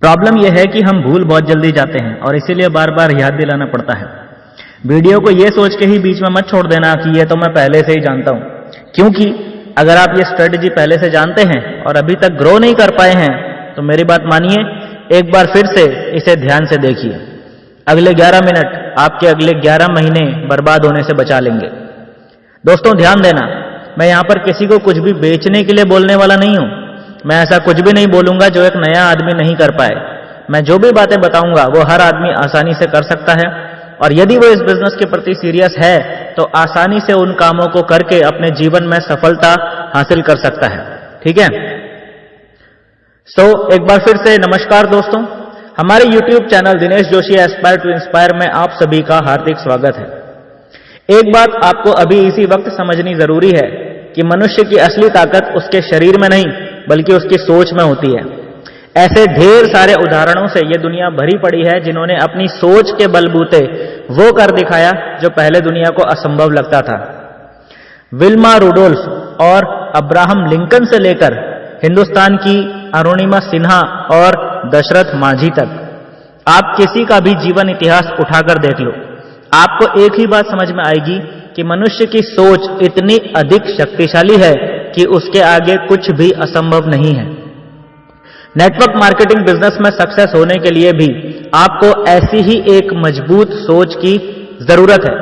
Problem यह है कि हम भूल बहुत जल्दी जाते हैं और इसीलिए बार बार याद दिलाना पड़ता है। वीडियो को यह सोच के ही बीच में मत छोड़ देना कि यह तो मैं पहले से ही जानता हूं, क्योंकि अगर आप ये स्ट्रेटजी पहले से जानते हैं और अभी तक ग्रो नहीं कर पाए हैं तो मेरी बात मानिए, एक बार फिर से इसे ध्यान से देखिए। अगले 11 मिनट आपके अगले 11 महीने बर्बाद होने से बचा लेंगे। दोस्तों ध्यान देना, मैं यहां पर किसी को कुछ भी बेचने के लिए बोलने वाला नहीं हूं। मैं ऐसा कुछ भी नहीं बोलूंगा जो एक नया आदमी नहीं कर पाए। मैं जो भी बातें बताऊंगा वो हर आदमी आसानी से कर सकता है, और यदि वो इस बिजनेस के प्रति सीरियस है तो आसानी से उन कामों को करके अपने जीवन में सफलता हासिल कर सकता है। ठीक है? एक बार फिर से नमस्कार दोस्तों, हमारे YouTube channel Dinesh Joshi aspire to inspire में आप सभी का हार्दिक स्वागत है। एक बात आपको अभी इसी वक्त समझनी जरूरी है कि मनुष्य की असली ताकत उसके शरीर में नहीं बल्कि उसकी सोच में होती है। ऐसे ढेर सारे उदाहरणों से ये दुनिया भरी पड़ी है जिन्होंने अपनी सोच के बलबूते वो कर दिखाया जो पहले दुनिया को असंभव लगता था। विल्मा रुडोल्फ और अब्राहम लिंकन से लेकर हिंदुस्तान की अरुणिमा सिन्हा और दशरथ माझी तक, आप किसी का भी जीवन इतिहास उठाकर देख लो, आपको एक ही बात समझ में आएगी कि मनुष्य की सोच इतनी अधिक शक्तिशाली है कि उसके आगे कुछ भी असंभव नहीं है। नेटवर्क मार्केटिंग बिजनेस में सक्सेस होने के लिए भी आपको ऐसी ही एक मजबूत सोच की जरूरत है।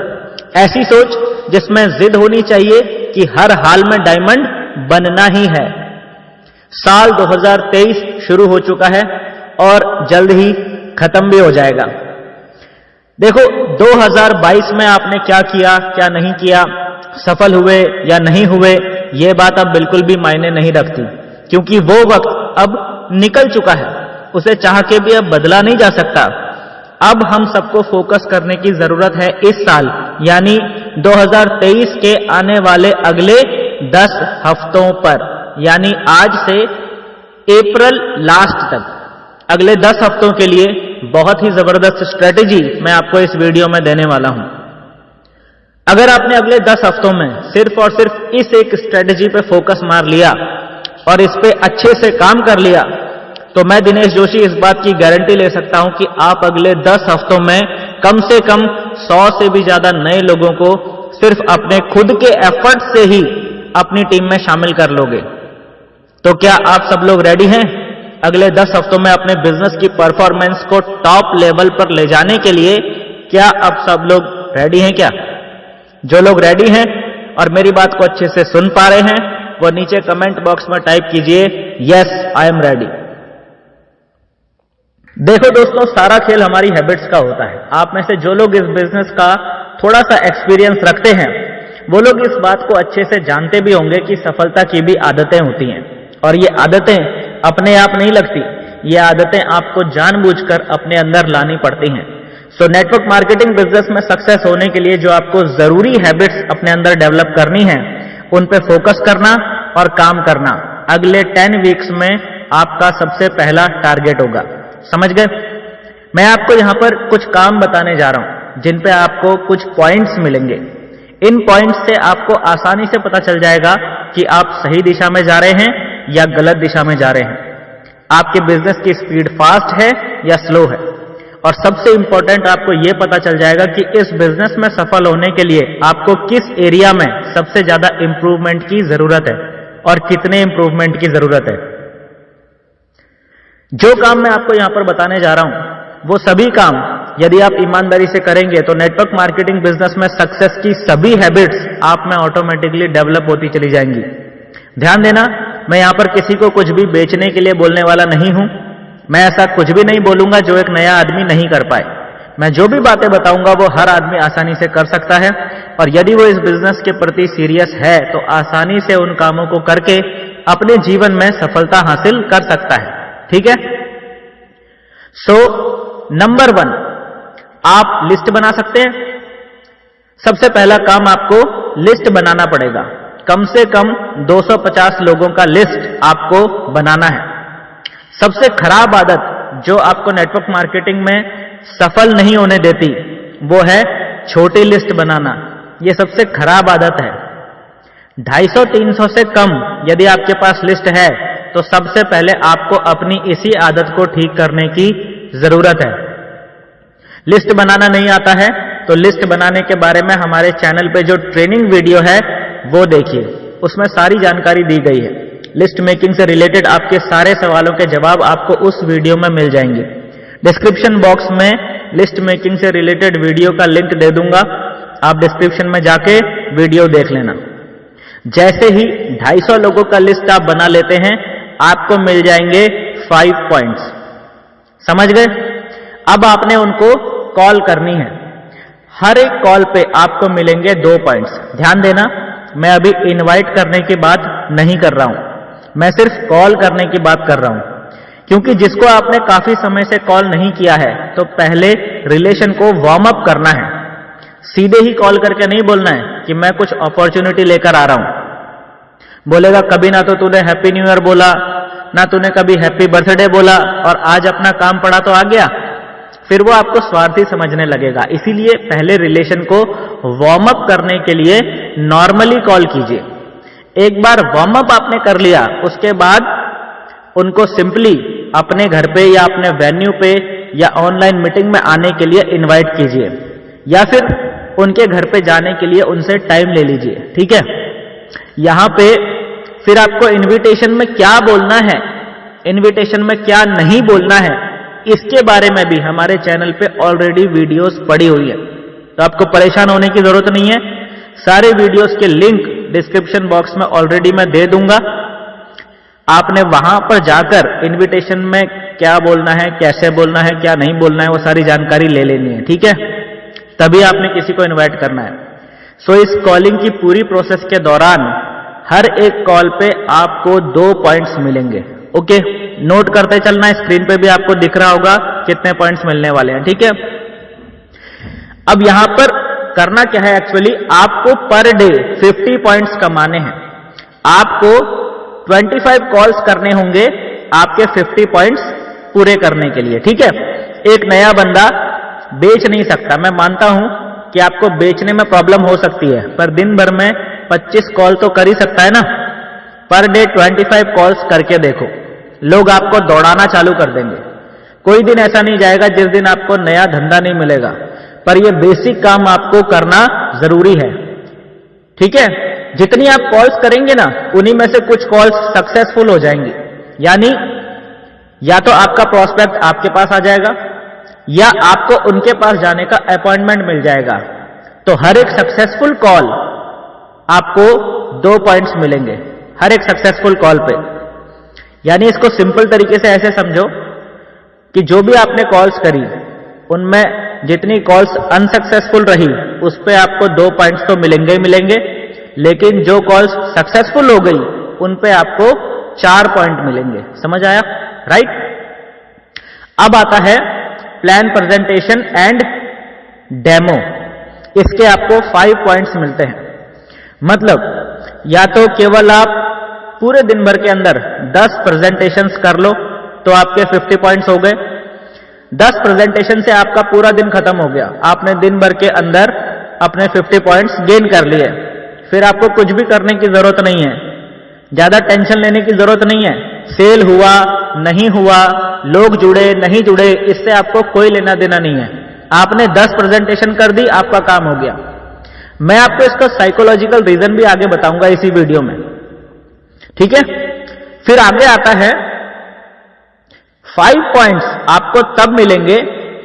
ऐसी सोच जिसमें जिद होनी चाहिए कि हर हाल में डायमंड बनना ही है। साल 2023 शुरू हो चुका है और जल्द ही खत्म भी हो जाएगा। देखो 2022 में आपने क्या किया क्या नहीं किया, सफल हुए या नहीं हुए, ये बात अब बिल्कुल भी मायने नहीं रखती, क्योंकि वो वक्त अब निकल चुका है। उसे चाह के भी अब बदला नहीं जा सकता। अब हम सबको फोकस करने की जरूरत है इस साल, यानी 2023 के आने वाले अगले 10 हफ्तों पर, यानी आज से अप्रैल लास्ट तक। अगले 10 हफ्तों के लिए बहुत ही जबरदस्त स्ट्रेटेजी मैं आपको इस वीडियो में देने वाला हूं। अगर आपने अगले 10 हफ्तों में सिर्फ और सिर्फ इस एक स्ट्रेटेजी पे फोकस मार लिया और इस पे अच्छे से काम कर लिया, तो मैं दिनेश जोशी इस बात की गारंटी ले सकता हूं कि आप अगले 10 हफ्तों में कम से कम 100 से भी ज्यादा नए लोगों को सिर्फ अपने खुद के एफर्ट से ही अपनी टीम में शामिल कर लोगे। तो क्या आप सब लोग रेडी हैं अगले 10 हफ्तों में अपने बिजनेस की परफॉर्मेंस को टॉप लेवल पर ले जाने के लिए? क्या आप सब लोग रेडी हैं क्या? जो लोग रेडी हैं और मेरी बात को अच्छे से सुन पा रहे हैं वो नीचे कमेंट बॉक्स में टाइप कीजिए, यस आई एम रेडी। देखो दोस्तों, सारा खेल हमारी हैबिट्स का होता है। आप में से जो लोग इस बिजनेस का थोड़ा सा एक्सपीरियंस रखते हैं वो लोग इस बात को अच्छे से जानते भी होंगे कि सफलता की भी आदतें होती हैं, और ये आदतें अपने आप नहीं लगती। ये आदतें आपको जानबूझकर अपने अंदर लानी पड़ती हैं। नेटवर्क मार्केटिंग बिजनेस में सक्सेस होने के लिए जो आपको जरूरी हैबिट्स अपने अंदर डेवलप करनी है, उन पे फोकस करना और काम करना अगले 10 वीक्स में आपका सबसे पहला टारगेट होगा। समझ गए? मैं आपको यहां पर कुछ काम बताने जा रहा हूं जिन पे आपको कुछ पॉइंट्स मिलेंगे। इन पॉइंट्स से आपको आसानी से पता चल जाएगा कि आप सही दिशा में जा रहे हैं या गलत दिशा में जा रहे हैं। आपके बिजनेस की स्पीड फास्ट है या स्लो है, और सबसे इंपॉर्टेंट आपको यह पता चल जाएगा कि इस बिजनेस में सफल होने के लिए आपको किस एरिया में सबसे ज्यादा इंप्रूवमेंट की जरूरत है और कितने इंप्रूवमेंट की जरूरत है। जो काम मैं आपको यहां पर बताने जा रहा हूं वो सभी काम यदि आप ईमानदारी से करेंगे तो नेटवर्क मार्केटिंग बिजनेस में सक्सेस की सभी हैबिट्स आप में ऑटोमेटिकली डेवलप होती चली जाएंगी। ध्यान देना, मैं यहां पर किसी को कुछ भी बेचने के लिए बोलने वाला नहीं हूं। मैं ऐसा कुछ भी नहीं बोलूंगा जो एक नया आदमी नहीं कर पाए। मैं जो भी बातें बताऊंगा वो हर आदमी आसानी से कर सकता है, और यदि वो इस बिजनेस के प्रति सीरियस है तो आसानी से उन कामों को करके अपने जीवन में सफलता हासिल कर सकता है। ठीक है? नंबर 1, आप लिस्ट बना सकते हैं। सबसे पहला काम आपको लिस्ट बनाना पड़ेगा। कम से कम 250 लोगों का लिस्ट आपको बनाना है। सबसे खराब आदत जो आपको नेटवर्क मार्केटिंग में सफल नहीं होने देती वो है छोटी लिस्ट बनाना। ये सबसे खराब आदत है। 250-300 से कम यदि आपके पास लिस्ट है तो सबसे पहले आपको अपनी इसी आदत को ठीक करने की जरूरत है। लिस्ट बनाना नहीं आता है तो लिस्ट बनाने के बारे में हमारे चैनल पे जो ट्रेनिंग वीडियो है वो देखिए, उसमें सारी जानकारी दी गई है। लिस्ट मेकिंग से रिलेटेड आपके सारे सवालों के जवाब आपको उस वीडियो में मिल जाएंगे। डिस्क्रिप्शन बॉक्स में लिस्ट मेकिंग से रिलेटेड वीडियो का लिंक दे दूंगा, आप डिस्क्रिप्शन में जाके वीडियो देख लेना। जैसे ही 250 लोगों का लिस्ट आप बना लेते हैं, आपको मिल जाएंगे 5 पॉइंट्स। समझ गए? अब आपने उनको कॉल करनी है। हर एक कॉल पे आपको मिलेंगे 2 पॉइंट्स। ध्यान देना, मैं अभी इनवाइट करने की बात नहीं कर रहा हूं, मैं सिर्फ कॉल करने की बात कर रहा हूं। क्योंकि जिसको आपने काफी समय से कॉल नहीं किया है, तो पहले रिलेशन को वार्म अप करना है। सीधे ही कॉल करके नहीं बोलना है कि मैं कुछ अपॉर्चुनिटी लेकर आ रहा हूं। बोलेगा कभी ना तो तूने हैप्पी न्यू ईयर बोला, ना तूने कभी हैप्पी बर्थडे बोला, और आज अपना काम पड़ा तो आ गया। फिर वो आपको स्वार्थी समझने लगेगा। इसीलिए पहले रिलेशन को वार्म अप करने के लिए नॉर्मली कॉल कीजिए। एक बार वार्म अप आपने कर लिया, उसके बाद उनको सिंपली अपने घर पे या अपने वेन्यू पे या ऑनलाइन मीटिंग में आने के लिए इनवाइट कीजिए, या फिर उनके घर पे जाने के लिए उनसे टाइम ले लीजिए। ठीक है? यहां पे फिर आपको इनविटेशन में क्या बोलना है, इनविटेशन में क्या नहीं बोलना है, इसके बारे में भी हमारे चैनल पे ऑलरेडी वीडियोस पड़ी हुई है, तो आपको परेशान होने की जरूरत नहीं है। सारे वीडियोस के लिंक डिस्क्रिप्शन बॉक्स में ऑलरेडी मैं दे दूंगा। आपने वहां पर जाकर इनविटेशन में क्या बोलना है, कैसे बोलना है, क्या नहीं बोलना है, वो सारी जानकारी ले लेनी है। ठीक है? तभी आपने किसी को इनवाइट करना है। सो इस कॉलिंग की पूरी प्रोसेस के दौरान हर एक कॉल पे आपको 2 पॉइंट्स मिलेंगे। ओके, नोट करते चलना है, स्क्रीन पे भी आपको दिख रहा होगा कितने पॉइंट्स मिलने वाले हैं। ठीक है? अब यहां पर करना क्या है, एक्चुअली आपको पर डे 50 पॉइंट्स कमाने हैं। आपको 25 कॉल्स करने होंगे आपके 50 पॉइंट्स पूरे करने के लिए। ठीक है? एक नया बंदा बेच नहीं सकता। मैं मानता हूं कि आपको बेचने में प्रॉब्लम हो सकती है, पर दिन भर में 25 कॉल तो कर ही सकता है ना। पर डे 25 कॉल्स करके देखो, लोग आपको दौड़ाना चालू कर देंगे। कोई दिन ऐसा नहीं जाएगा जिस दिन आपको नया धंधा नहीं मिलेगा, पर यह बेसिक काम आपको करना जरूरी है। ठीक है? जितनी आप कॉल्स करेंगे ना, उन्हीं में से कुछ कॉल्स सक्सेसफुल हो जाएंगी। यानी या तो आपका प्रोस्पेक्ट आपके पास आ जाएगा, या आपको उनके पास जाने का अपॉइंटमेंट मिल जाएगा। तो हर एक सक्सेसफुल कॉल आपको 2 पॉइंट्स मिलेंगे, हर एक सक्सेसफुल कॉल पे। यानी इसको सिंपल तरीके से ऐसे समझो कि जो भी आपने कॉल्स करी, उनमें जितनी कॉल्स अनसक्सेसफुल रही, उस पे आपको 2 पॉइंट्स तो मिलेंगे ही मिलेंगे, लेकिन जो कॉल्स सक्सेसफुल हो गई, उन पे आपको 4 पॉइंट मिलेंगे। समझ आया? राइट? अब आता है प्लान, प्रेजेंटेशन एंड डेमो। इसके आपको 5 पॉइंट्स मिलते हैं। मतलब या तो केवल आप पूरे दिन भर के अंदर 10 प्रेजेंटेशंस कर लो तो आपके 50 पॉइंट्स हो गए। 10 प्रेजेंटेशन से आपका पूरा दिन खत्म हो गया, आपने दिन भर के अंदर अपने 50 पॉइंट्स गेन कर लिए। फिर आपको कुछ भी करने की जरूरत नहीं है, ज्यादा टेंशन लेने की जरूरत नहीं है। सेल हुआ नहीं हुआ, लोग जुड़े नहीं जुड़े, इससे आपको कोई लेना देना नहीं है। आपने 10 प्रेजेंटेशन कर दी, आपका काम हो गया। मैं आपको इसका साइकोलॉजिकल रीजन भी आगे बताऊंगा इसी वीडियो में। ठीक है? फिर आगे आता है 5 पॉइंट्स आपको तब मिलेंगे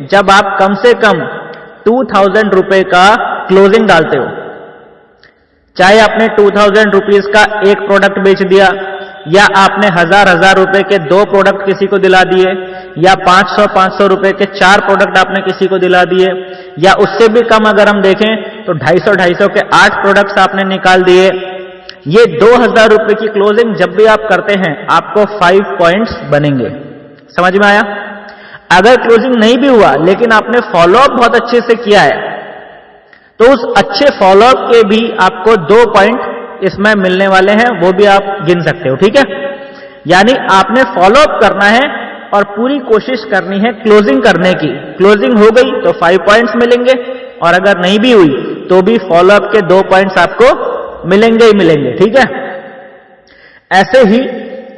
जब आप कम से कम 2000 रुपए का क्लोजिंग डालते हो। चाहे आपने 2000 रुपीज का एक प्रोडक्ट बेच दिया, या आपने 1000 रुपए के 2 प्रोडक्ट किसी को दिला दिए, या 500 रुपए के 4 प्रोडक्ट आपने किसी को दिला दिए, या उससे भी कम अगर हम देखें तो 250 के 8 प्रोडक्ट्स आपने निकाल दिए। ये 2000 रुपए की क्लोजिंग जब भी आप करते हैं, आपको 5 पॉइंट्स बनेंगे। समझ में आया? अगर क्लोजिंग नहीं भी हुआ लेकिन आपने फॉलोअप बहुत अच्छे से किया है, तो उस अच्छे फॉलोअप के भी आपको 2 पॉइंट इसमें मिलने वाले हैं, वो भी आप गिन सकते हो। ठीक है? यानी आपने फॉलोअप करना है और पूरी कोशिश करनी है क्लोजिंग करने की। क्लोजिंग हो गई तो 5 पॉइंट्स मिलेंगे, और अगर नहीं भी हुई तो भी फॉलोअप के 2 पॉइंट्स आपको मिलेंगे ही मिलेंगे। ठीक है? ऐसे ही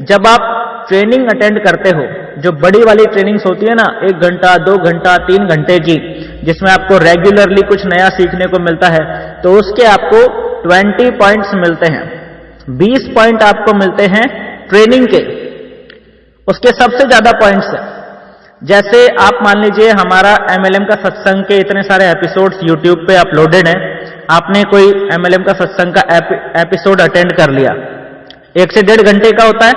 जब आप ट्रेनिंग अटेंड करते हो, जो बड़ी वाली ट्रेनिंग्स होती है ना, 1 घंटा 2 घंटा 3 घंटे की, जिसमें आपको रेगुलरली कुछ नया सीखने को मिलता है, तो उसके आपको 20 पॉइंट्स मिलते हैं। 20 पॉइंट आपको मिलते हैं ट्रेनिंग के। उसके सबसे ज्यादा पॉइंट्स है, जैसे आप मान लीजिए हमारा MLM का सत्संग के इतने सारे एपिसोड्स YouTube पे अपलोडेड हैं। आपने कोई MLM का सत्संग का एपिसोड अटेंड कर लिया, 1 से 1.5 घंटे का होता है,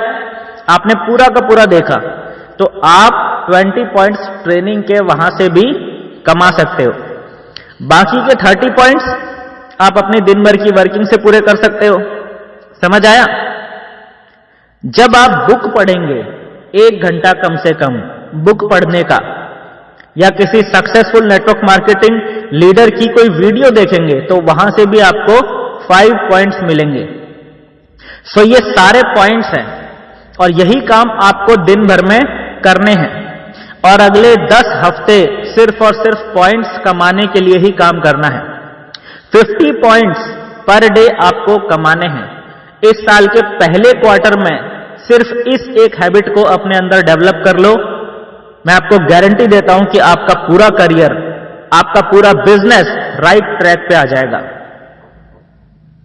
आपने पूरा का पूरा देखा, तो आप 20 पॉइंट्स ट्रेनिंग के वहां से भी कमा सकते हो। बाकी के 30 पॉइंट्स आप अपने दिन भर की वर्किंग से पूरे कर सकते हो। समझ आया? जब आप बुक पढ़ेंगे 1 घंटा कम से कम बुक पढ़ने का, या किसी सक्सेसफुल नेटवर्क मार्केटिंग लीडर की कोई वीडियो देखेंगे, तो वहां से भी आपको 5 पॉइंट्स मिलेंगे। सो ये सारे पॉइंट्स हैं और यही काम आपको दिन भर में करने हैं और अगले 10 हफ्ते सिर्फ और सिर्फ पॉइंट्स कमाने के लिए ही काम करना है। 50 पॉइंट्स पर डे आपको कमाने हैं। इस साल के पहले क्वार्टर में सिर्फ इस एक हैबिट को अपने अंदर डेवलप कर लो, मैं आपको गारंटी देता हूं कि आपका पूरा करियर, आपका पूरा बिजनेस राइट ट्रैक पे आ जाएगा।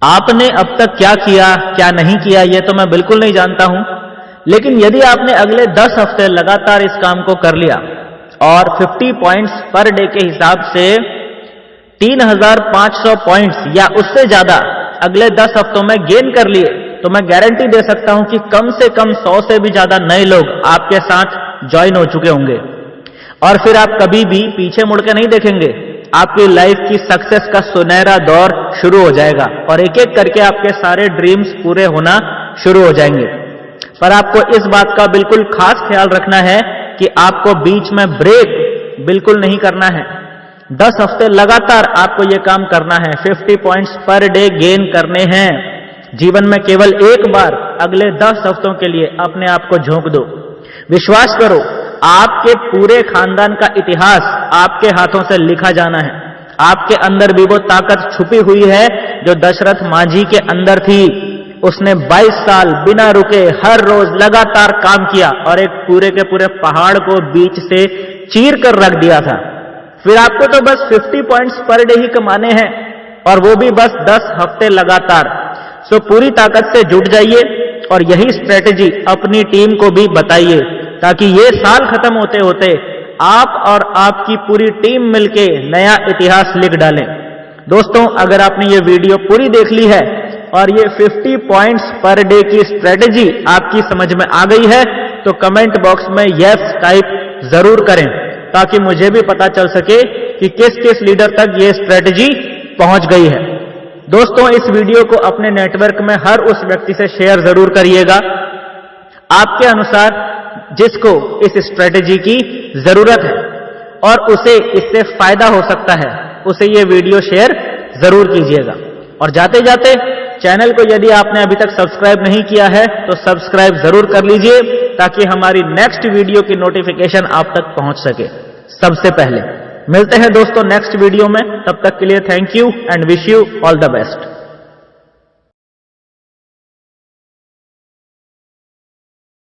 आपने अब तक क्या किया क्या नहीं किया ये तो मैं बिल्कुल नहीं जानता हूं, लेकिन यदि आपने अगले 10 हफ्ते लगातार इस काम को कर लिया और 50 पॉइंट्स पर डे के हिसाब से 3500 पॉइंट्स या उससे ज्यादा अगले 10 हफ्तों में गेन कर लिए, तो मैं गारंटी दे सकता हूं कि कम से कम 100 से भी ज्यादा नए लोग आपके साथ ज्वाइन हो चुके होंगे और फिर आप कभी भी पीछे मुड़ के नहीं देखेंगे। आपकी लाइफ की सक्सेस का सुनहरा दौर शुरू हो जाएगा और एक एक करके आपके सारे ड्रीम्स पूरे होना शुरू हो जाएंगे। पर आपको इस बात का बिल्कुल खास ख्याल रखना है कि आपको बीच में ब्रेक बिल्कुल नहीं करना है। 10 हफ्ते लगातार आपको यह काम करना है। 50 पॉइंट्स पर डे गेन करने हैं। जीवन में केवल एक बार अगले 10 हफ्तों के लिए अपने आप को झोंक दो। विश्वास करो, आपके पूरे खानदान का इतिहास आपके हाथों से लिखा जाना है। आपके अंदर भी वो ताकत छुपी हुई है जो दशरथ मांझी के अंदर थी। उसने 22 साल बिना रुके हर रोज लगातार काम किया और एक पूरे के पूरे पहाड़ को बीच से चीर कर रख दिया था। फिर आपको तो बस 50 पॉइंट्स पर डे ही कमाने हैं और वो भी बस 10 हफ्ते लगातार। सो पूरी ताकत से जुट जाइए और यही स्ट्रेटेजी अपनी टीम को भी बताइए ताकि ये साल खत्म होते होते आप और आपकी पूरी टीम मिलके नया इतिहास लिख डालें। दोस्तों, अगर आपने ये वीडियो पूरी देख ली है और ये 50 पॉइंट्स पर डे की स्ट्रेटेजी आपकी समझ में आ गई है तो कमेंट बॉक्स में यस टाइप जरूर करें ताकि मुझे भी पता चल सके कि किस किस लीडर तक ये स्ट्रेटेजी पहुंच गई है। दोस्तों, इस वीडियो को अपने नेटवर्क में हर उस व्यक्ति से शेयर जरूर करिएगा आपके अनुसार जिसको इस स्ट्रेटेजी की जरूरत है और उसे इससे फायदा हो सकता है, उसे ये वीडियो शेयर जरूर कीजिएगा। और जाते जाते चैनल को यदि आपने अभी तक सब्सक्राइब नहीं किया है तो सब्सक्राइब जरूर कर लीजिए ताकि हमारी नेक्स्ट वीडियो की नोटिफिकेशन आप तक पहुंच सके सबसे पहले। मिलते हैं दोस्तों नेक्स्ट वीडियो में, तब तक के लिए thank you and wish you all the best.